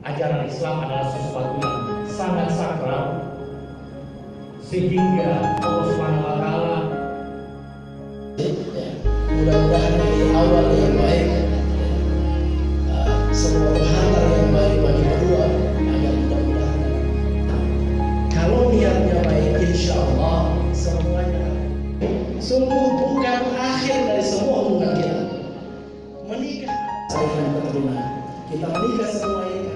ajaran Islam adalah sesuatu yang sangat sakral, sehingga Allah Subhanahu wa Ta'ala mudah-mudahan ini awal yang baik, semua penghantar yang baik bagi kedua, agar mudah-mudahan kalau niatnya baik, insya Allah semuanya sungguh bukan akhir dari semua hubungan kita. Menikah saling keturunan, kita menikah semua ini